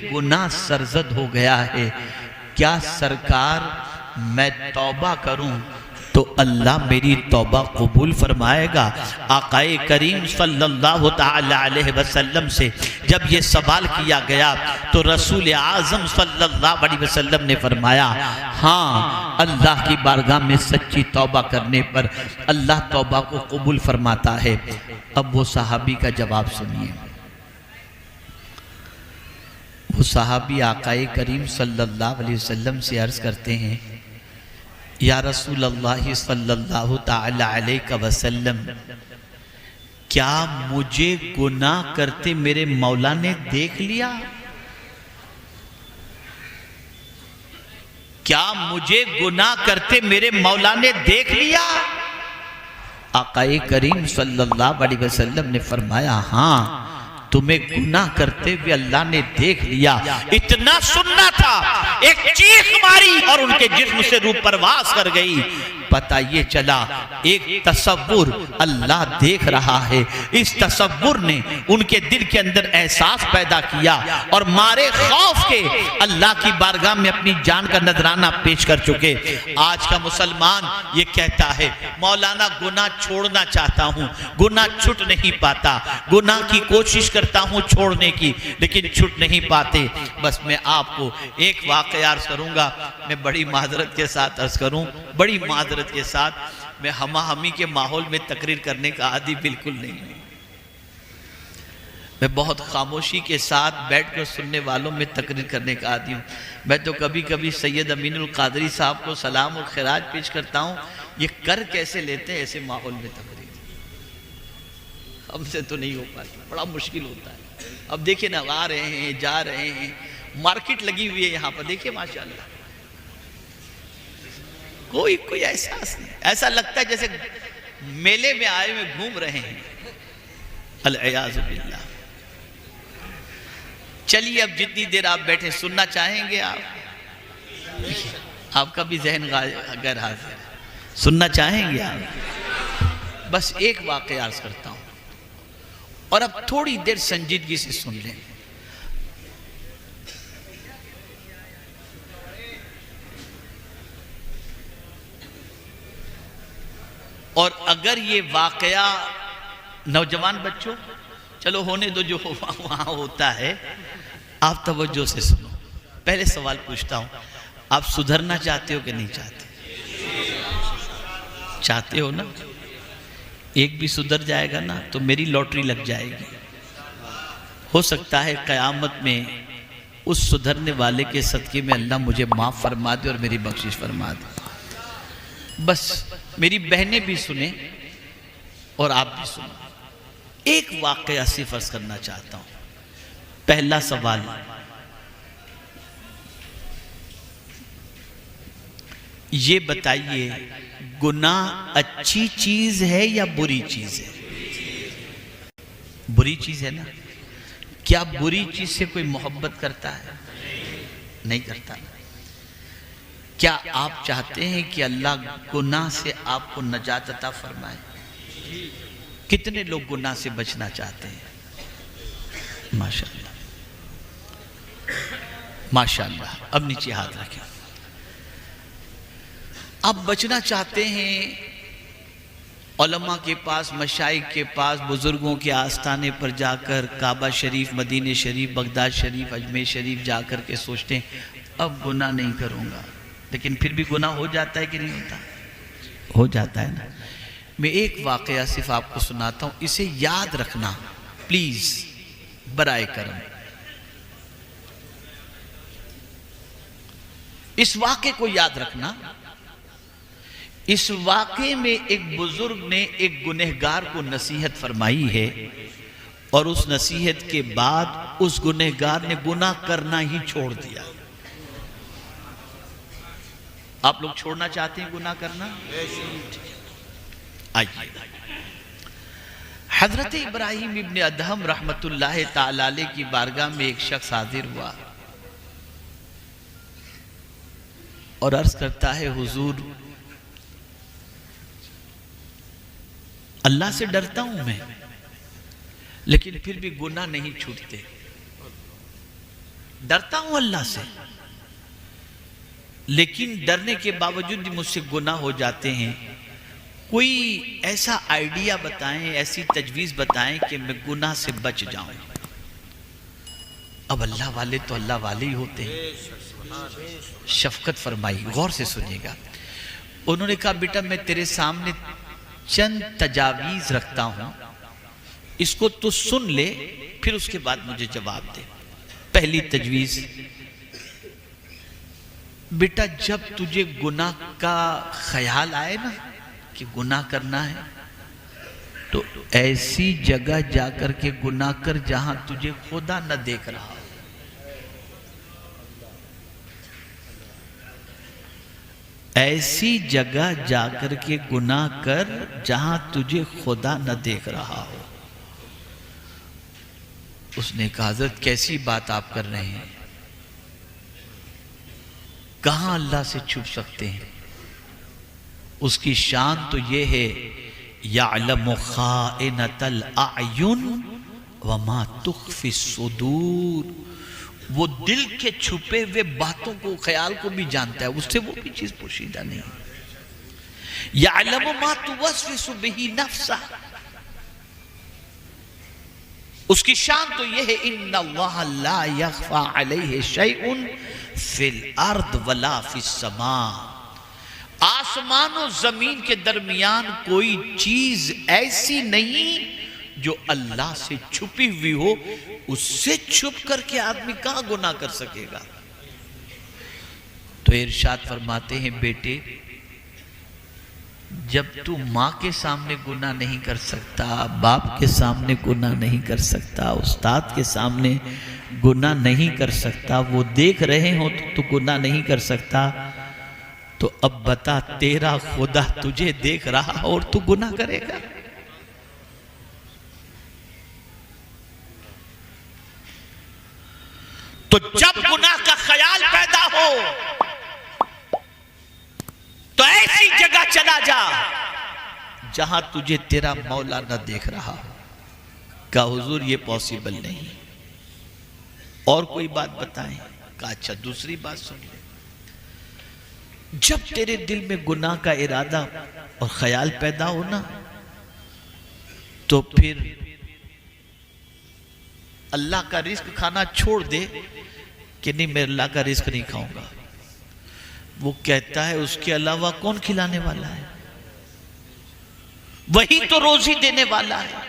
गुनाह सरजद हो गया है, क्या सरकार मैं तौबा करूं तो अल्लाह मेरी तौबा कबूल फरमाएगा? आकाए करीम सल्लल्लाहु ताला अलैहि वसल्लम से जब ये सवाल किया गया तो रसूल आज़म सल्लल्लाहु अलैहि वसल्लम ने फरमाया, हाँ, अल्लाह की बारगाह में सच्ची तौबा करने पर अल्लाह तौबा को कबूल फरमाता है। अब वो सहाबी का जवाब सुनिए। वो सहाबी आकाए करीम सल्लल्लाहु अलैहि वसल्लम से अर्ज़ करते हैं, या रसूल अल्लाह सल्लल्लाहु ताला अलैहि वसल्लम, क्या मुझे गुनाह करते मेरे मौला ने देख लिया? क्या मुझे गुनाह करते मेरे मौला ने देख लिया? आकाए करीम सल्लल्लाहु अलैहि वसल्लम ने फरमाया, हाँ, तुम्हें गुनाह करते हुए अल्लाह ने देख लिया। इतना सुनना था, एक चीख मारी और उनके जिस्म से रूह परवास कर गई। पता ये चला एक तसव्वुर अल्लाह देख रहा है। इस तसव्वुर ने उनके दिल के अंदर एहसास पैदा किया और मारे खौफ के अल्लाह की बारगाह में अपनी जान का नजराना पेश कर चुके। आज का मुसलमान ये कहता है, मौलाना गुनाह छोड़ना चाहता हूँ, गुनाह छूट नहीं पाता, गुनाह की कोशिश करता हूँ छोड़ने की, लेकिन छूट नहीं पाते। बस मैं आपको एक वाक़या अर्ज़ करूँगा, मैं बड़ी माजरत के साथ अर्ज़ करूँ, बड़ी माजरत के साथ, मैं हमा हमी के माहौल में तकरीर करने का आदी बिल्कुल नहीं हूँ। मैं बहुत खामोशी के साथ बैठकर सुनने वालों में तकरीर करने का आदी हूँ। मैं तो कभी कभी सैयद अमीनुल कादरी साहब को सलाम और खिराज पेश करता हूँ, ये कर कैसे लेते हैं ऐसे माहौल में तकरीर? हमसे तो नहीं हो पाती, बड़ा मुश्किल होता है। अब देखिए ना, आ रहे हैं, जा रहे हैं, मार्केट लगी हुई है यहाँ पर, देखिए माशाल्लाह, कोई एहसास नहीं, ऐसा लगता है जैसे मेले में आए हुए घूम रहे हैं। अल-इयाज़ु बिल्लाह। चलिए, अब जितनी देर आप बैठे सुनना चाहेंगे आप, आपका भी जहन गैर हाजिर है, सुनना चाहेंगे आप? बस एक वाक़या अर्ज़ करता हूँ और अब थोड़ी देर संजीदगी से सुन लें। और अगर ये वाकया नौजवान बच्चों, चलो होने दो, जो वहां होता है, आप तवज्जो से सुनो। पहले सवाल पूछता हूं, आप सुधरना चाहते हो कि नहीं चाहते? चाहते हो ना? एक भी सुधर जाएगा ना तो मेरी लॉटरी लग जाएगी। हो सकता है क़यामत में उस सुधरने वाले के सदक़े में अल्लाह मुझे माफ़ फरमा दे और मेरी बख्शिश फरमा दे। बस मेरी बहनें भी सुने और आप भी सुनो। एक वाक़या सिर्फ अर्ज़ करना चाहता हूं। पहला सवाल, ये बताइए, गुनाह अच्छी चीज है या बुरी चीज है? बुरी चीज है ना? क्या बुरी चीज से कोई मोहब्बत करता है? नहीं करता। क्या आप चाहते हैं कि अल्लाह गुनाह से आपको नजात अता फरमाए? कितने लोग गुनाह से बचना चाहते हैं? माशाअल्लाह, माशाअल्लाह। अब नीचे हाथ रखें। आप बचना चाहते हैं, उलमा के पास, मशाइख के पास, बुजुर्गों के आस्थाने पर जाकर काबा शरीफ, मदीने शरीफ, बगदाद शरीफ, अजमेर शरीफ जाकर के सोचते हैं अब गुनाह नहीं करूँगा, लेकिन फिर भी गुनाह हो जाता है कि नहीं होता? हो जाता है ना। मैं एक वाक़या सिर्फ आपको सुनाता हूँ, इसे याद रखना प्लीज, बराए करम। इस वाक़े को याद रखना। इस वाक़े में एक बुजुर्ग ने एक गुनहगार को नसीहत फरमाई है और उस नसीहत के बाद उस गुनहगार ने गुनाह करना ही छोड़ दिया। आप लोग छोड़ना चाहते हैं गुनाह करना? आइए, हजरत इब्राहिम इब्ने अदहम रहमतुल्लाह ताला अलैह की बारगाह में एक शख्स हाजिर हुआ और अर्ज करता है, हुजूर, अल्लाह से डरता हूं मैं, लेकिन फिर भी गुनाह नहीं छूटते। डरता हूं अल्लाह से, लेकिन डरने के बावजूद भी मुझसे गुनाह हो जाते हैं। कोई ऐसा आइडिया बताएं, ऐसी तजवीज बताएं कि मैं गुनाह से बच जाऊं। अब अल्लाह वाले तो अल्लाह वाले ही होते हैं। शफकत फरमाई, गौर से सुनिएगा। उन्होंने कहा बेटा मैं तेरे सामने चंद तजावीज रखता हूं, इसको तो सुन ले, फिर उसके बाद मुझे जवाब दे। पहली तजवीज, बेटा जब तुझे गुनाह का ख्याल आए ना कि गुनाह करना है, तो ऐसी जगह जाकर के गुनाह कर जहां तुझे खुदा न देख रहा हो। ऐसी जगह जाकर के गुनाह कर जहां तुझे खुदा न देख रहा हो। उसने कहा हज़रत कैसी बात आप कर रहे हैं, कहां अल्लाह से छुप सकते हैं। उसकी शान तो यह है, यअलमु खाइनतल अयुन व मा तुख्फी सुदूर, वो दिल के छुपे हुए बातों को, ख्याल को भी जानता है, उससे वो भी चीज पोशीदा नहीं। यअलमु मा तुवस्विसु बिही नफ्सा, उसकी शान तो यह है, इन्नल्लाह ला यख्फा अलैहि शैउन फिल अर्द वला फिस समा, आसमान और जमीन के दरमियान कोई चीज ऐसी नहीं जो अल्लाह से छुपी हुई हो। उससे छुप करके आदमी कहां गुनाह कर सकेगा। तो इरशाद फरमाते हैं बेटे जब तू माँ के सामने गुनाह नहीं कर सकता, बाप के सामने गुनाह नहीं कर सकता, उस्ताद के सामने गुनाह नहीं कर सकता, वो देख रहे हो तो तू गुनाह नहीं कर सकता, तो अब बता तेरा खुदा तुझे देख रहा और तू गुनाह करेगा। तो जब गुनाह का ख्याल पैदा हो तो ऐसी जगह चला जा जहां तुझे तेरा मौला न देख रहा हो। का हुजूर ये पॉसिबल नहीं, और कोई बात बताएं। का अच्छा दूसरी बात सुन ले, जब तेरे दिल में गुनाह का इरादा और ख्याल पैदा हो ना, तो फिर अल्लाह का रिस्क खाना छोड़ दे कि नहीं मैं अल्लाह का रिस्क नहीं खाऊंगा। वो कहता है उसके अलावा कौन खिलाने वाला है, वही तो रोजी देने वाला है,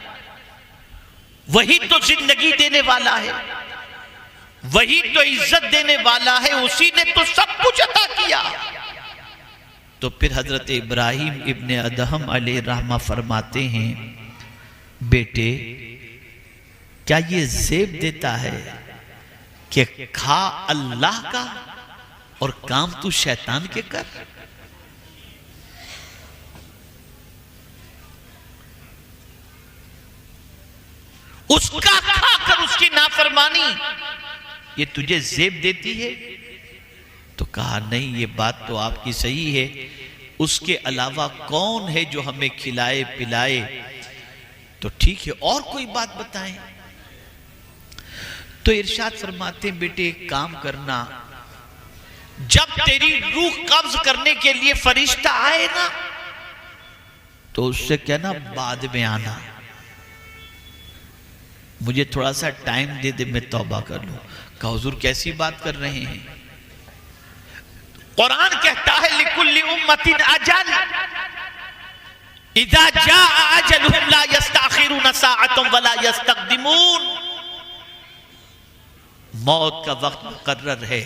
वही तो जिंदगी देने वाला है, वही तो इज्जत देने वाला है, उसी ने तो सब कुछ अता किया। तो फिर हजरत इब्राहिम इब्ने अदहम अलैहि रहमा फरमाते हैं बेटे क्या ये ज़ेब देता है कि खा अल्लाह का और काम तू शैतान के कर। उसका खाकर उसकी नाफरमानी ये तुझे ज़ेब देती है। तो कहा नहीं ये बात तो आपकी सही है, उसके अलावा कौन है जो हमें खिलाए पिलाए। तो ठीक है और कोई बात बताएं। तो इरशाद फरमाते बेटे एक काम करना, जब तेरी रूह कब्ज करने के लिए फरिश्ता आए ना तो उससे कहना बाद में आना, मुझे थोड़ा सा टाइम दे दे मैं तौबा कर लूं। कहा हुजूर कैसी बात कर रहे हैं, कुरान कहता है लिकुल्ली उम्मतिन अजल इज़ा जाअ अजलुहुम ला यस्तअखिरून साअतन वला यस्तक़दिमून। मौत का वक्त मुकर्रर है,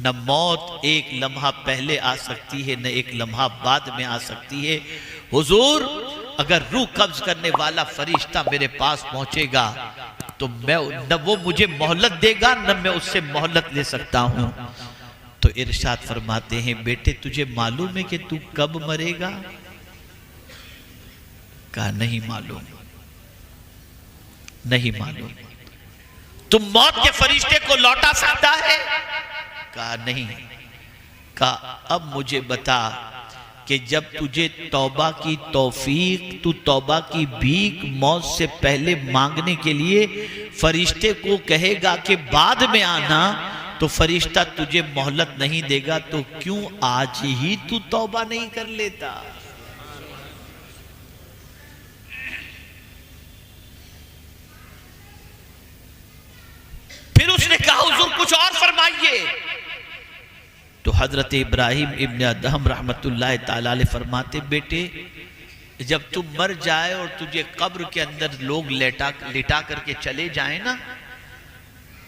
न मौत एक लम्हा पहले आ सकती है न एक लम्हा बाद में आ सकती है। हुजूर अगर रूह कब्ज करने वाला फरिश्ता मेरे पास पहुंचेगा तो मैं न वो मुझे मोहलत देगा न मैं उससे मोहलत ले सकता हूं। तो इरशाद फरमाते हैं बेटे तुझे मालूम है कि तू कब मरेगा। कहा नहीं मालूम, नहीं मालूम। तुम मौत के फरिश्ते को लौटा सकता है। कहा नहीं। कहा अब मुझे बता कि जब तुझे तौबा की तौफीक, तू तौबा की भीख मौत से पहले मांगने के लिए फरिश्ते को कहेगा कि बाद में आना, तो फरिश्ता तुझे मोहलत नहीं देगा, तो क्यों आज ही तू तौबा नहीं कर लेता? फिर उसने कहा हुजूर कुछ और फरमाइए। तो हजरत इब्राहिम इब्न अदहम रहमतुल्लाह ताला अलैह फरमाते, बेटे जब तू मर जाए और तुझे कब्र के अंदर लोग लिटा करके चले जाए ना,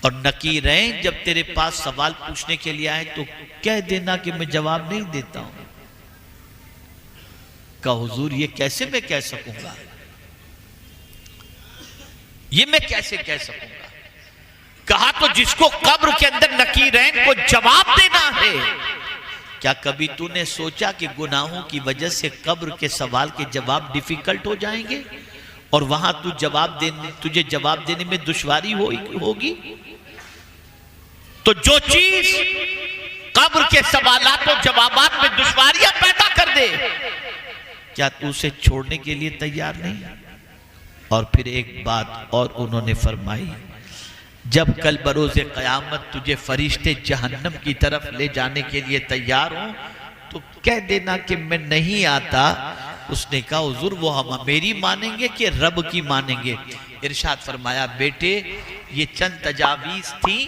और नकीरें जब तेरे पास सवाल पूछने के लिए आए, तो कह देना कि मैं जवाब नहीं देता हूं। कहा हुजूर ये कैसे मैं कह सकूंगा, ये मैं कैसे कह सकूंगा? कहा तो जिसको कब्र के अंदर नकीरैन को जवाब देना है, क्या कभी तूने सोचा कि गुनाहों की वजह से कब्र के सवाल के जवाब डिफिकल्ट हो जाएंगे और वहां तुझे जवाब देने में दुश्वारी होगी? तो जो चीज कब्र के सवालात और जवाबात में दुश्वारियां पैदा कर दे, क्या तू उसे छोड़ने के लिए तैयार नहीं? और फिर एक बात और उन्होंने फरमाई, जब कल बरोज़े क़यामत तुझे फरिश्ते जहन्नम की तरफ ले जाने के लिए तैयार हो, तो कह देना कि मैं नहीं आता। उसने कहा हुजूर वो हम मेरी मानेंगे कि रब की मानेंगे? इरशाद फरमाया, बेटे ये चंद तजावीज़ थी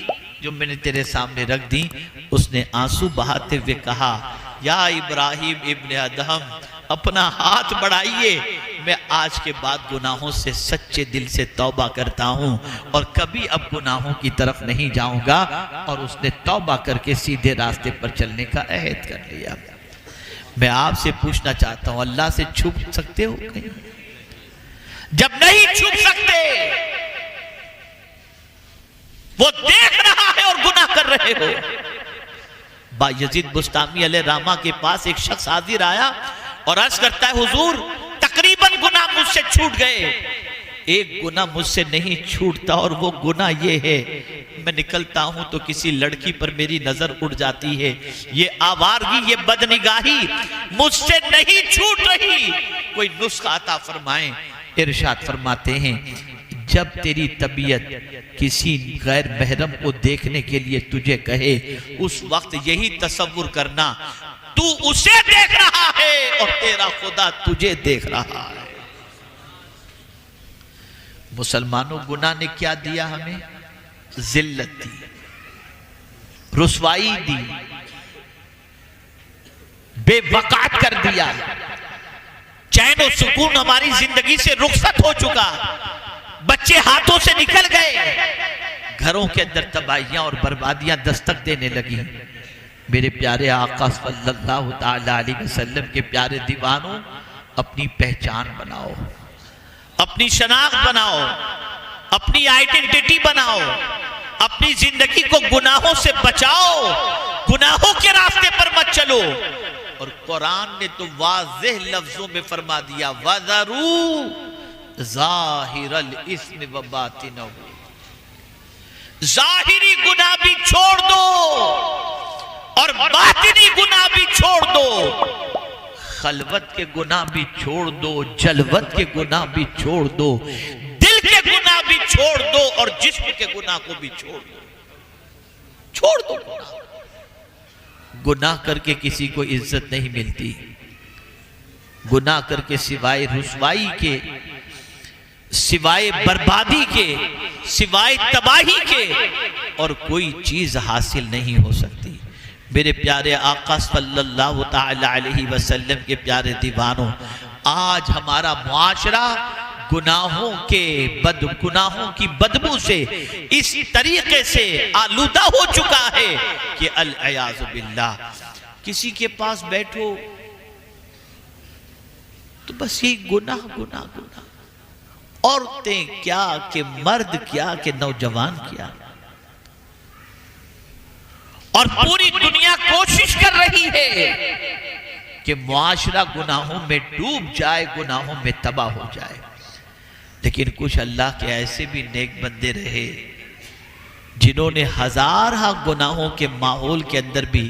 जो मैंने तेरे सामने रख दी। उसने आंसू बहाते हुए कहा, या इब्राहिम इब्न अदहम अपना हाथ बढ़ाइए, मैं आज के बाद गुनाहों से सच्चे दिल से तौबा करता हूं और कभी अब गुनाहों की तरफ नहीं जाऊंगा। और उसने तौबा करके सीधे रास्ते पर चलने का अहद कर लिया। मैं आपसे पूछना चाहता हूं, अल्लाह से छुप सकते हो कहीं? जब नहीं छुप सकते, वो देख रहा है और गुनाह कर रहे हो। बायजीद बुस्तामी अलैहिर्रहमा के पास एक शख्स हाजिर आया और अर्ज करता है, हुजूर तकरीबन गुनाह मुझसे छूट गए, एक गुनाह मुझसे नहीं छूटता और वो गुनाह ये है, मैं निकलता हूं तो किसी लड़की पर मेरी नजर उड़ जाती है, ये आवारगी, ये बदनिगाही मुझसे नहीं छूट रही, कोई नुस्खा अता फरमाएं। इरशाद फरमाते हैं, जब तेरी तबीयत किसी गैर महरम को देखने के लिए तुझे कहे, उस वक्त यही तसव्वुर करना तू उसे देख रहा है और तेरा खुदा तुझे देख रहा है। मुसलमानों, गुनाह ने क्या दिया हमें? जिल्लत दी, रुसवाई दी, बेवकात कर दिया, चैन और सुकून हमारी जिंदगी से रुखसत हो चुका, बच्चे हाथों से निकल गए, घरों के अंदर तबाहियां और बर्बादियां दस्तक देने लगी। मेरे प्यारे आका सल्लल्लाहु ताला अलैहि वसल्लम के प्यारे दीवानों, अपनी पहचान बनाओ, अपनी शनाख्त बनाओ, अपनी आइडेंटिटी बनाओ, अपनी जिंदगी को गुनाहों से बचाओ, गुनाहों के रास्ते पर मत चलो। और कुरान ने तो वाज़ेह लफ्जों में फरमा दिया, वज़रू ज़ाहिरल इस्म व बातिनहु, जाहिरी गुनाह भी छोड़ दो और बातिनी गुनाह भी छोड़ दो, खलवत के गुनाह भी छोड़ दो, जलवत के गुनाह भी छोड़ दो, दिल के गुनाह भी छोड़ दो और जिस्म के गुनाह को भी छोड़ दो, छोड़ दो गुनाह। गुनाह करके किसी को इज्जत नहीं मिलती, गुनाह करके सिवाय रुसवाई के, सिवाय बर्बादी के, सिवाय तबाही के और कोई चीज हासिल नहीं हो सकती। मेरे प्यारे आका सल्लल्लाहु ताला अलैहि वसल्लम के प्यारे दीवानों, आज हमारा मुआशरा गुनाहों की बदबू से इस तरीके से आलूदा हो चुका है कि अल-अयाज़ु बिल्लाह, किसी के पास बैठो तो बस ये गुनाह गुनाह गुनाह, औरतें क्या कि मर्द क्या कि नौजवान क्या, और पूरी दुनिया कोशिश कर रही है कि मुआशरा गुनाहों में डूब जाए, गुनाहों में तबाह हो जाए। लेकिन कुछ अल्लाह के ऐसे भी नेक बंदे रहे जिन्होंने हजार गुनाहों के माहौल के अंदर भी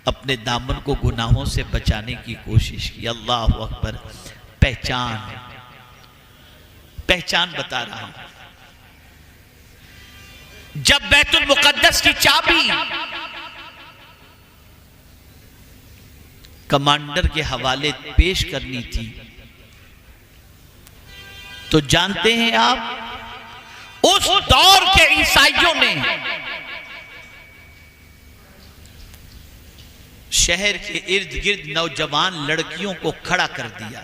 अपने दामन को गुनाहों से बचाने की कोशिश की। अल्लाह अकबर। पहचान बता रहा हूं। जब बैतुल मुकद्दस की चाबी कमांडर के हवाले पेश करनी थी, तो जानते हैं आप, उस दौर के ईसाइयों ने शहर के इर्द गिर्द नौजवान लड़कियों को खड़ा कर दिया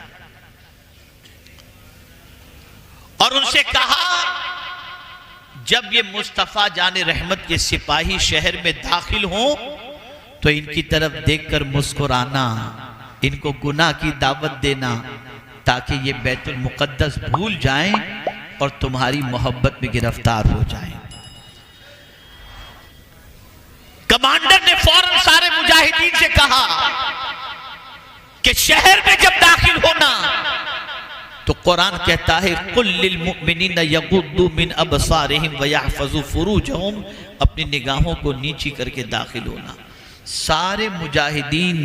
और उनसे कहा, जब ये मुस्तफा जाने रहमत के सिपाही शहर में दाखिल हों तो इनकी तरफ देखकर मुस्कुराना, इनको गुनाह की दावत देना, ताकि ये बैतुल मुकद्दस भूल जाएं और तुम्हारी मोहब्बत में गिरफ्तार हो जाएं। कमांडर ने फौरन सारे मुजाहिदीन से कहा कि शहर में जब दाखिल होना तो कुरान कहता है, कुल लिल मुमिनीना यगुद्दू मिन अबसारिहिम व यहफज़ू फुरूजहुम, अपनी निगाहों को नीची करके दाखिल होना। सारे मुजाहिदीन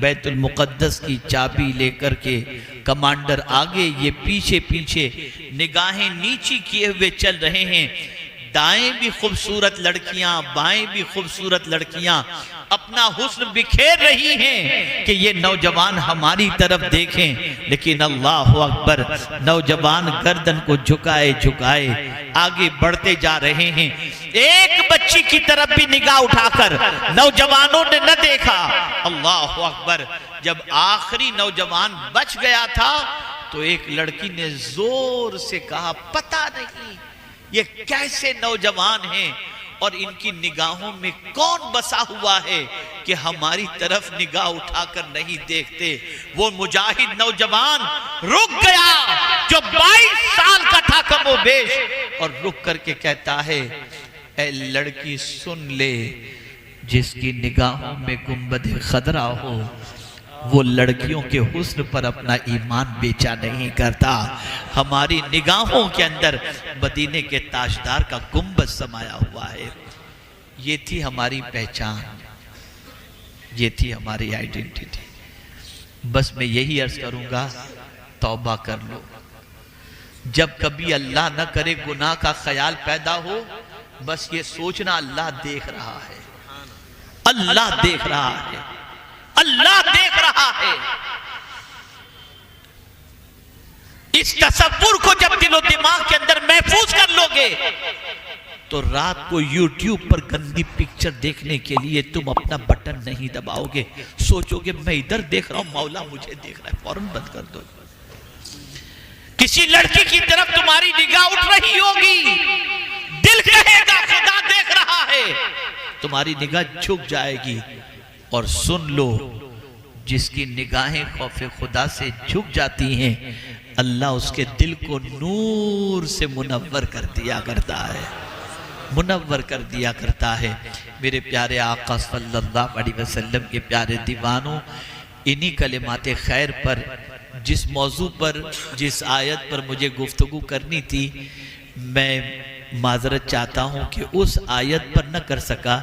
बैतुल मुकद्दस की चाबी लेकर के, कमांडर आगे, ये पीछे पीछे निगाहें नीची किए हुए चल रहे हैं। दाएं भी खूबसूरत लड़कियां, बाएं भी खूबसूरत लड़कियां अपना हुस्न बिखेर रही हैं कि ये नौजवान हमारी तरफ देखें। लेकिन अल्लाह अकबर, नौजवान गर्दन को झुकाए झुकाए आगे बढ़ते जा रहे हैं। एक बच्ची की तरफ भी निगाह उठाकर नौजवानों ने न देखा। अल्लाह अकबर। जब आखिरी नौजवान बच गया था तो एक लड़की ने जोर से कहा, पता नहीं ये कैसे नौजवान हैं और इनकी निगाहों में कौन बसा हुआ है कि हमारी तरफ निगाह उठाकर नहीं देखते। वो मुजाहिद नौजवान रुक गया जो 22 साल का था कमोबेश, और रुक करके कहता है, ऐ लड़की सुन ले, जिसकी निगाहों में गुंबद खदरा हो वो लड़कियों के हुस्न पर अपना ईमान बेचा नहीं करता। हमारी निगाहों के अंदर मदीने के ताजदार का गुंबद समाया हुआ है। ये थी हमारी पहचान, ये थी हमारी आइडेंटिटी। बस मैं यही अर्ज करूंगा, तौबा कर लो। जब कभी अल्लाह न करे गुनाह का ख्याल पैदा हो, बस ये सोचना अल्लाह देख रहा है, अल्लाह देख रहा है, अल्लाह देख रहा है। इस तसव्वुर को जब दिलो दिमाग के अंदर महफूज कर लोगे तो रात को YouTube पर गंदी पिक्चर देखने के लिए तुम अपना बटन नहीं दबाओगे। सोचोगे मैं इधर देख रहा हूं, मौला मुझे देख रहा है, फौरन बंद कर दो। किसी लड़की की तरफ तुम्हारी निगाह उठ रही होगी, दिल कहेगा खुदा देख रहा है, तुम्हारी निगाह झुक जाएगी। और सुन लो, जिसकी निगाहें खौफे खुदा से झुक जाती हैं, अल्लाह उसके दिल को नूर से मुनव्वर कर दिया करता है, मुनव्वर कर दिया करता है। मेरे प्यारे आका सल्लल्लाहु अलैहि वसल्लम के प्यारे दीवानों, इन्हीं कलिमात खैर पर, जिस मौजू पर, जिस आयत पर मुझे गुफ्तगू करनी थी, मैं माजरत चाहता हूँ कि उस आयत पर न कर सका,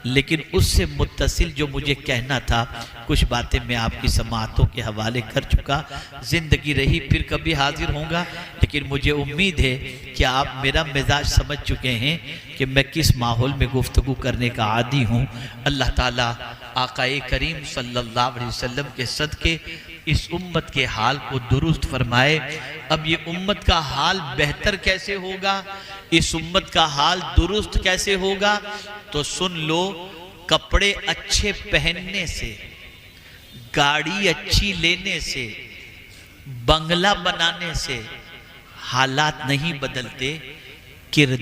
लेकिन उससे मुत्तसिल जो मुझे कहना था कुछ बातें मैं आपकी समाअतों के हवाले कर चुका। ज़िंदगी रही फिर कभी हाजिर होऊंगा, लेकिन मुझे उम्मीद है कि आप मेरा मिजाज समझ चुके हैं कि मैं किस माहौल में गुफ्तगू करने का आदी हूँ। अल्लाह ताला आकाए करीम सल्लल्लाहु अलैहि वसल्लम के सदके इस उम्मत के हाल को दुरुस्त फरमाए। अब ये उम्मत का हाल बेहतर कैसे होगा, इस उम्मत का हाल दुरुस्त कैसे होगा, तो सुन लो, कपड़े अच्छे पहनने से, गाड़ी अच्छी लेने से, बंगला बनाने से हालात नहीं बदलते। किरदार